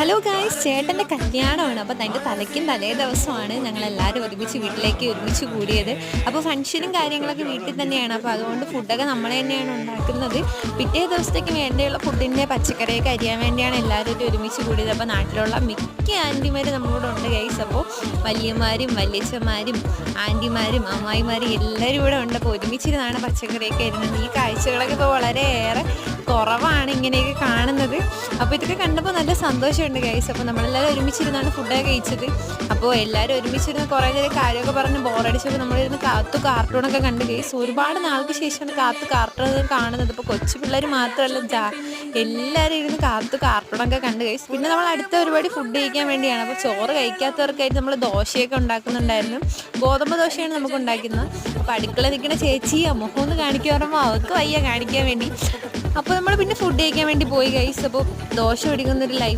Hello guys, ചേട്ടൻ്റെ കല്യാണമാണ്. അപ്പോൾ അതിൻ്റെ തലയ്ക്കും തലേ ദിവസമാണ് ഞങ്ങളെല്ലാവരും ഒരുമിച്ച് വീട്ടിലേക്ക് ഒരുമിച്ച് കൂടിയത്. അപ്പോൾ ഫംഗ്ഷനും കാര്യങ്ങളൊക്കെ വീട്ടിൽ തന്നെയാണ്. അപ്പോൾ അതുകൊണ്ട് ഫുഡൊക്കെ നമ്മൾ തന്നെയാണ് ഉണ്ടാക്കുന്നത്. പിറ്റേ ദിവസത്തേക്ക് വേണ്ടിയുള്ള ഫുഡിൻ്റെ പച്ചക്കറിയൊക്കെ അരിയാൻ വേണ്ടിയാണ് എല്ലാവരും ഒരുമിച്ച് കൂടിയത്. അപ്പോൾ നാട്ടിലുള്ള മിക്ക ആൻറ്റിമാരും നമ്മളോട് ഉണ്ട് ഗൈസ്. അപ്പോൾ വലിയമാരും വല്യച്ഛന്മാരും ആൻറ്റിമാരും അമ്മായിമാരും എല്ലാവരും ഇവിടെ ഉണ്ട്. അപ്പോൾ ഒരുമിച്ചിരുന്നാണ് പച്ചക്കറിയൊക്കെ അരിയുന്നത്. ഈ കാഴ്ചകളൊക്കെ ഇപ്പോൾ വളരെയേറെ കുറവാണ് ഇങ്ങനെയൊക്കെ കാണുന്നത്. അപ്പോൾ ഇതൊക്കെ കണ്ടപ്പോൾ നല്ല സന്തോഷമുണ്ട് ഗൈസ്. അപ്പോൾ നമ്മളെല്ലാവരും ഒരുമിച്ചിരുന്നാണ് ഫുഡൊക്കെ കഴിച്ചത്. അപ്പോൾ എല്ലാവരും ഒരുമിച്ചിരുന്ന് കുറേ നേരം കാര്യമൊക്കെ പറഞ്ഞ് ബോറടിച്ചപ്പോൾ നമ്മളിരുന്ന് കാർട്ടൂണൊക്കെ കണ്ട് ഗൈസ്. ഒരുപാട് നാൾക്ക് ശേഷമാണ് കാർട്ടൂൺ കാണുന്നത്. ഇപ്പോൾ കൊച്ചു പിള്ളേർ മാത്രമല്ല, എല്ലാവരും ഇരുന്ന് കാർട്ടൂണൊക്കെ കണ്ട് ഗൈസ്. പിന്നെ നമ്മൾ അടുത്ത ഒരുപാട് ഫുഡ് കഴിക്കാൻ വേണ്ടിയാണ്. അപ്പോൾ ചോറ് കഴിക്കാത്തവർക്കായിട്ട് നമ്മൾ ദോശയൊക്കെ ഉണ്ടാക്കുന്നുണ്ടായിരുന്നു. ഗോതമ്പ് ദോശയാണ് നമുക്ക് ഉണ്ടാക്കുന്നത്. അപ്പോൾ അടുക്കള നിൽക്കുന്ന ചേച്ചി മുഖം ഒന്ന് കാണിക്കാൻ പറയുമ്പോൾ അവർക്ക് വയ്യ കാണിക്കാൻ വേണ്ടി. അപ്പോൾ നമ്മൾ പിന്നെ ഫുഡ് കഴിക്കാൻ വേണ്ടി പോയി ഗൈസ്. അപ്പോൾ ദോശ പിടിക്കുന്നൊരു ലൈവ്